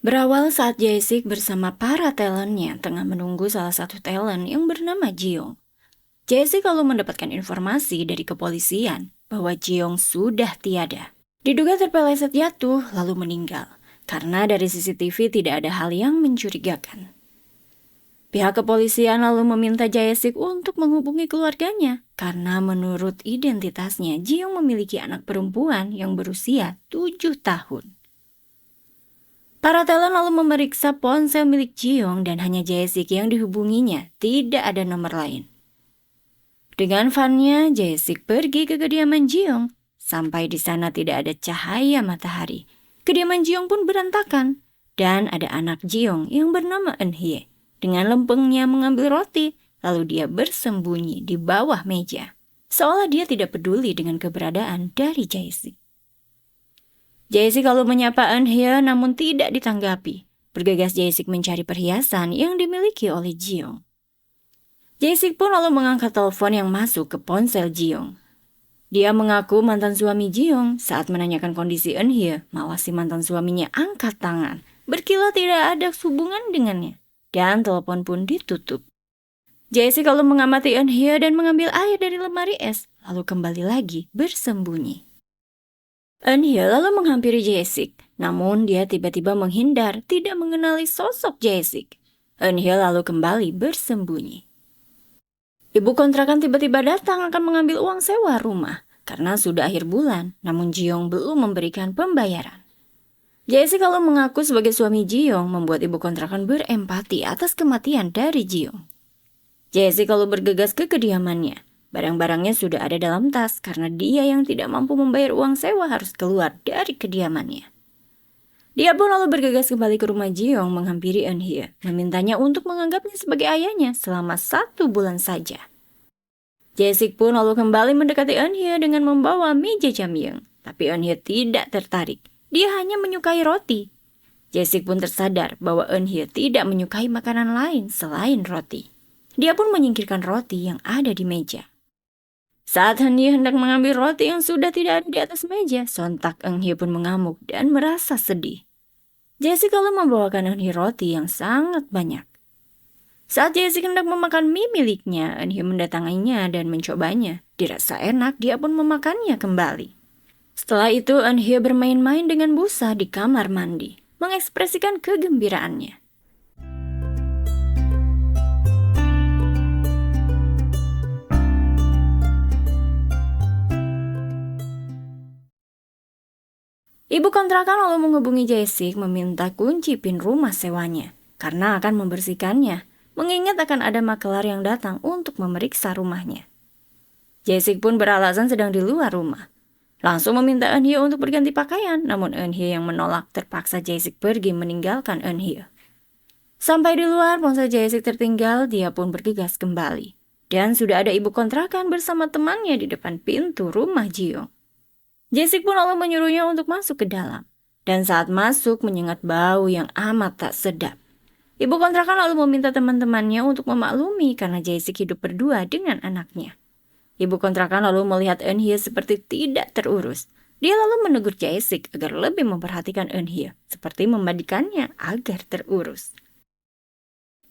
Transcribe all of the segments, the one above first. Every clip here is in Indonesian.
Berawal saat Jae-sik bersama para talentnya tengah menunggu salah satu talent yang bernama Jiyoung. Jae-sik lalu mendapatkan informasi dari kepolisian bahwa Jiyoung sudah tiada. Diduga terpeleset jatuh lalu meninggal, karena dari CCTV tidak ada hal yang mencurigakan. Pihak kepolisian lalu meminta Jae-sik untuk menghubungi keluarganya, karena menurut identitasnya Jiyoung memiliki anak perempuan yang berusia 7 tahun. Para talent lalu memeriksa ponsel milik Jiyoung dan hanya Jae-sik yang dihubunginya, tidak ada nomor lain. Dengan funnya, Jae-sik pergi ke kediaman Jiyoung. Sampai di sana tidak ada cahaya matahari. Kediaman Jiyoung pun berantakan. Dan ada anak Jiyoung yang bernama Eun-hye. Dengan lempengnya mengambil roti, lalu dia bersembunyi di bawah meja. Seolah dia tidak peduli dengan keberadaan dari Jae-sik. Jae-sik lalu menyapa Eun-hye namun tidak ditanggapi. Bergegas Jae-sik mencari perhiasan yang dimiliki oleh Jiyoung. Jae-sik pun lalu mengangkat telepon yang masuk ke ponsel Jiyoung. Dia mengaku mantan suami Jiyoung. Saat menanyakan kondisi Eun-hye, malah si mantan suaminya angkat tangan, berkilah tidak ada hubungan dengannya, dan telepon pun ditutup. Jae-sik lalu mengamati Eun-hye dan mengambil air dari lemari es, lalu kembali lagi bersembunyi. Eun-hye lalu menghampiri Jae-sik, namun dia tiba-tiba menghindar, tidak mengenali sosok Jae-sik. Eun-hye lalu kembali bersembunyi. Ibu kontrakan tiba-tiba datang akan mengambil uang sewa rumah, karena sudah akhir bulan, namun Jiyoung belum memberikan pembayaran. Jae-sik lalu mengaku sebagai suami Jiyoung, membuat ibu kontrakan berempati atas kematian dari Jiyoung. Jae-sik lalu bergegas ke kediamannya. Barang-barangnya sudah ada dalam tas karena dia yang tidak mampu membayar uang sewa harus keluar dari kediamannya. Dia pun lalu bergegas kembali ke rumah Jiyoung menghampiri Eun-hye, memintanya untuk menganggapnya sebagai ayahnya selama 1 bulan saja. Jae-sik pun lalu kembali mendekati Eun-hye dengan membawa mie jjajangmyeon, tapi Eun-hye tidak tertarik. Dia hanya menyukai roti. Jae-sik pun tersadar bahwa Eun-hye tidak menyukai makanan lain selain roti. Dia pun menyingkirkan roti yang ada di meja. Saat Eun-hye hendak mengambil roti yang sudah tidak ada di atas meja, sontak Eun-hye pun mengamuk dan merasa sedih. Jae-sik lalu membawakan Eun-hye roti yang sangat banyak. Saat Jae-sik hendak memakan mie miliknya, Eun-hye mendatanginya dan mencobanya. Dirasa enak, dia pun memakannya kembali. Setelah itu, Eun-hye bermain-main dengan busa di kamar mandi, mengekspresikan kegembiraannya. Ibu kontrakan lalu menghubungi Jae-sik meminta kunci PIN rumah sewanya karena akan membersihkannya, mengingat akan ada makelar yang datang untuk memeriksa rumahnya. Jae-sik pun beralasan sedang di luar rumah. Langsung meminta Eun-hye untuk berganti pakaian, namun Eun-hye yang menolak terpaksa Jae-sik pergi meninggalkan Eun-hye. Sampai di luar, ponsel Jae-sik tertinggal, dia pun bergegas kembali. Dan sudah ada ibu kontrakan bersama temannya di depan pintu rumah Jiyoung. Jae-sik pun lalu menyuruhnya untuk masuk ke dalam. Dan saat masuk menyengat bau yang amat tak sedap. Ibu kontrakan lalu meminta teman-temannya untuk memaklumi karena Jae-sik hidup berdua dengan anaknya. Ibu kontrakan lalu melihat Eun-hye seperti tidak terurus. Dia lalu menegur Jae-sik agar lebih memperhatikan Eun-hye, seperti memandikannya agar terurus.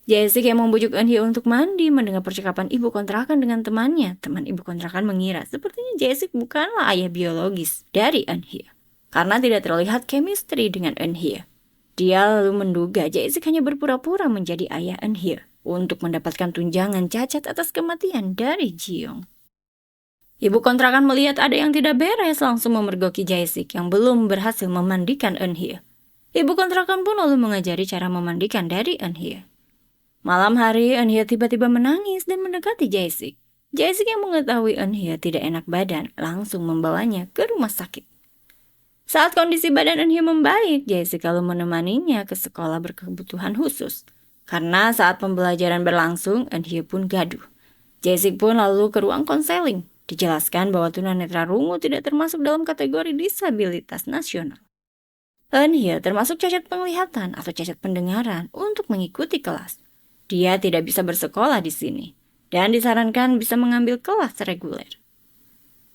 Jae-sik yang membujuk Eun-hye untuk mandi mendengar percakapan ibu kontrakan dengan temannya. Teman ibu kontrakan mengira sepertinya Jae-sik bukanlah ayah biologis dari Eun-hye, karena tidak terlihat chemistry dengan Eun-hye. Dia lalu menduga Jae-sik hanya berpura-pura menjadi ayah Eun-hye untuk mendapatkan tunjangan cacat atas kematian dari Jiyoung. Ibu kontrakan melihat ada yang tidak beres langsung memergoki Jae-sik yang belum berhasil memandikan Eun-hye. Ibu kontrakan pun lalu mengajari cara memandikan dari Eun-hye. Malam hari, Eun-hye tiba-tiba menangis dan mendekati Jae-sik. Jae-sik yang mengetahui Eun-hye tidak enak badan langsung membawanya ke rumah sakit. Saat kondisi badan Eun-hye membaik, Jae-sik lalu menemaninya ke sekolah berkebutuhan khusus. Karena saat pembelajaran berlangsung, Eun-hye pun gaduh. Jae-sik pun lalu ke ruang konseling. Dijelaskan bahwa tunanetra rungu tidak termasuk dalam kategori disabilitas nasional. Eun-hye termasuk cacat penglihatan atau cacat pendengaran untuk mengikuti kelas. Dia tidak bisa bersekolah di sini dan disarankan bisa mengambil kelas reguler.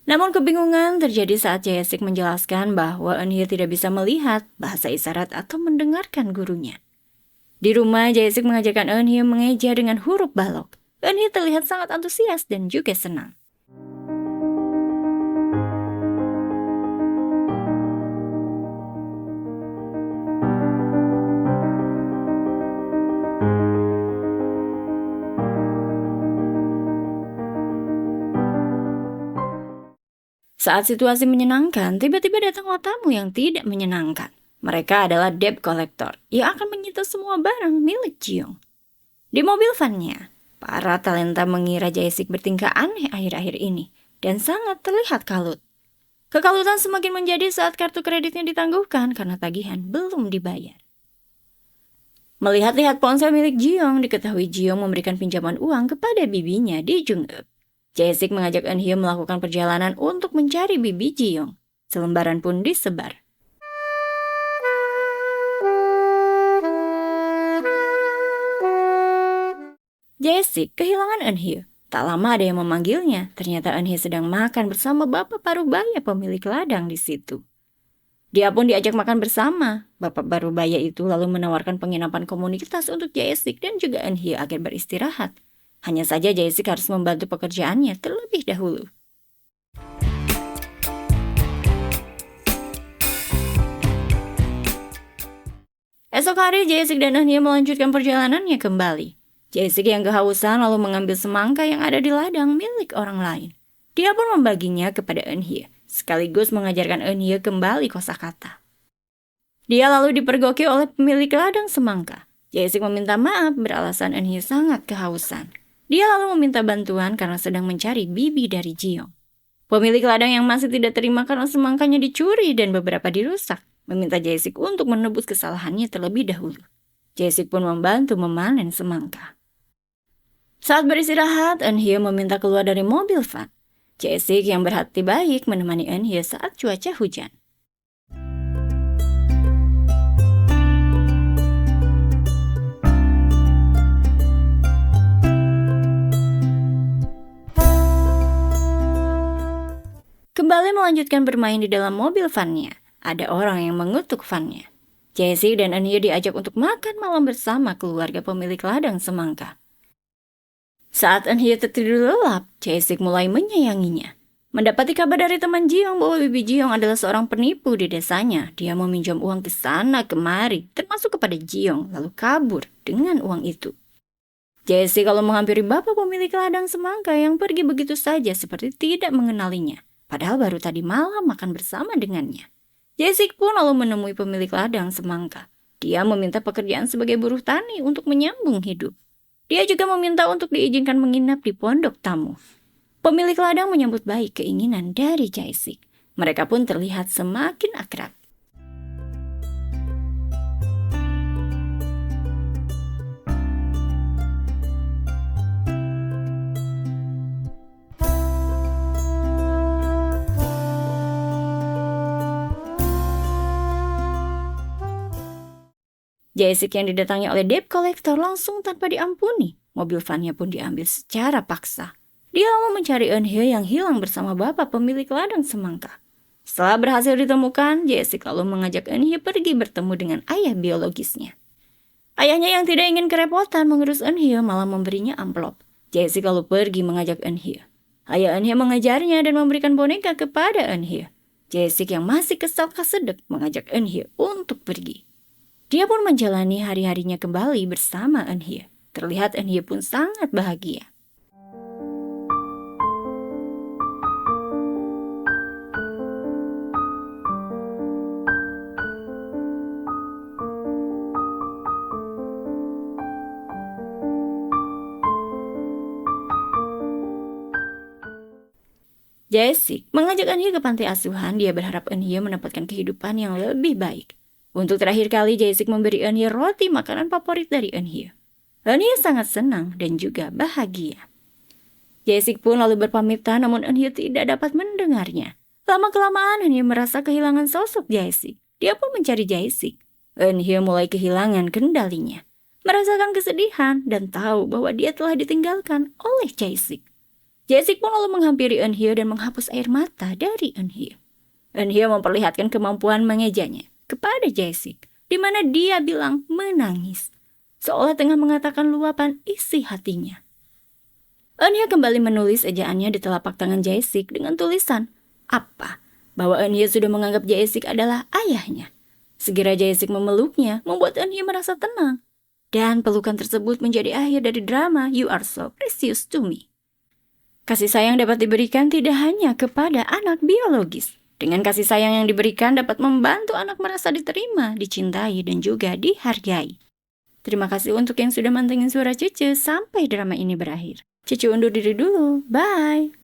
Namun kebingungan terjadi saat Jae-sik menjelaskan bahwa Eun-hye tidak bisa melihat bahasa isyarat atau mendengarkan gurunya. Di rumah, Jae-sik mengajarkan Eun-hye mengeja dengan huruf balok. Eun-hye terlihat sangat antusias dan juga senang. Saat situasi menyenangkan, tiba-tiba datanglah tamu yang tidak menyenangkan. Mereka adalah debt collector yang akan menyita semua barang milik Jiyoung. Di mobil van-nya, para talenta mengira Jae-sik bertingkah aneh akhir-akhir ini dan sangat terlihat kalut. Kekalutan semakin menjadi saat kartu kreditnya ditangguhkan karena tagihan belum dibayar. Melihat-lihat ponsel milik Jiyoung, diketahui Jiyoung memberikan pinjaman uang kepada bibinya di Jung-eub. Jae-sik mengajak Eun-hye melakukan perjalanan untuk mencari bibi Jiyoung. Selembaran pun disebar. Jae-sik kehilangan Eun-hye. Tak lama ada yang memanggilnya. Ternyata Eun-hye sedang makan bersama Bapak Parubaya pemilik ladang di situ. Dia pun diajak makan bersama. Bapak Parubaya itu lalu menawarkan penginapan komunitas untuk Jae-sik dan juga Eun-hye agar beristirahat. Hanya saja Jae-sik harus membantu pekerjaannya terlebih dahulu. Esok hari, Jae-sik dan Eun-hye melanjutkan perjalanannya kembali. Jae-sik yang kehausan lalu mengambil semangka yang ada di ladang milik orang lain. Dia pun membaginya kepada Eun-hye, sekaligus mengajarkan Eun-hye kembali kosakata. Dia lalu dipergoki oleh pemilik ladang semangka. Jae-sik meminta maaf beralasan Eun-hye sangat kehausan. Dia lalu meminta bantuan karena sedang mencari bibi dari Jiyoung. Pemilik ladang yang masih tidak terima karena semangkanya dicuri dan beberapa dirusak, meminta Jae-sik untuk menebus kesalahannya terlebih dahulu. Jae-sik pun membantu memanen semangka. Saat beristirahat, Eun-hye meminta keluar dari mobil van. Jae-sik yang berhati baik menemani Eun-hye saat cuaca hujan. Kembali melanjutkan bermain di dalam mobil van-nya. Ada orang yang mengutuk van-nya. Jae-sik dan Eun-hye diajak untuk makan malam bersama keluarga pemilik ladang semangka. Saat Eun-hye tertidur lelap, Jae-sik mulai menyayanginya. Mendapati kabar dari teman Jiyoung bahwa bibi Jiyoung adalah seorang penipu di desanya, dia meminjam uang ke sana kemari, termasuk kepada Jiyoung, lalu kabur dengan uang itu. Jae-sik kalau menghampiri bapak pemilik ladang semangka yang pergi begitu saja seperti tidak mengenalinya. Padahal baru tadi malam makan bersama dengannya. Jae-sik pun lalu menemui pemilik ladang semangka. Dia meminta pekerjaan sebagai buruh tani untuk menyambung hidup. Dia juga meminta untuk diizinkan menginap di pondok tamu. Pemilik ladang menyambut baik keinginan dari Jae-sik. Mereka pun terlihat semakin akrab. Jae-sik yang didatangi oleh debt collector langsung tanpa diampuni. Mobil van-nya pun diambil secara paksa. Dia lalu mencari Eun-hye yang hilang bersama bapak pemilik ladang semangka. Setelah berhasil ditemukan, Jae-sik lalu mengajak Eun-hye pergi bertemu dengan ayah biologisnya. Ayahnya yang tidak ingin kerepotan mengurus Eun-hye malah memberinya amplop. Jae-sik lalu pergi mengajak Eun-hye. Ayah Eun-hye mengejarnya dan memberikan boneka kepada Eun-hye. Jae-sik yang masih kesal kasedek mengajak Eun-hye untuk pergi. Dia pun menjalani hari-harinya kembali bersama Eun-hye. Terlihat Eun-hye pun sangat bahagia. Jae-sik mengajak Eun-hye ke panti asuhan. Dia berharap Eun-hye mendapatkan kehidupan yang lebih baik. Untuk terakhir kali, Jae-sik memberi Eun-hye roti makanan favorit dari Eun-hye. Eun-hye sangat senang dan juga bahagia. Jae-sik pun lalu berpamitan, namun Eun-hye tidak dapat mendengarnya. Lama-kelamaan Eun-hye merasa kehilangan sosok Jae-sik. Dia pun mencari Jae-sik. Eun-hye mulai kehilangan kendalinya, merasakan kesedihan dan tahu bahwa dia telah ditinggalkan oleh Jae-sik. Jae-sik pun lalu menghampiri Eun-hye dan menghapus air mata dari Eun-hye. Eun-hye memperlihatkan kemampuan mengejanya kepada Jae-sik, di mana dia bilang menangis, seolah tengah mengatakan luapan isi hatinya. Eun-hye kembali menulis ejaannya di telapak tangan Jae-sik dengan tulisan, apa? Bahwa Eun-hye sudah menganggap Jae-sik adalah ayahnya. Segera Jae-sik memeluknya, membuat Eun-hye merasa tenang. Dan pelukan tersebut menjadi akhir dari drama You Are So Precious to Me. Kasih sayang dapat diberikan tidak hanya kepada anak biologis. Dengan kasih sayang yang diberikan dapat membantu anak merasa diterima, dicintai, dan juga dihargai. Terima kasih untuk yang sudah mantengin suara Cece sampai drama ini berakhir. Cece undur diri dulu. Bye!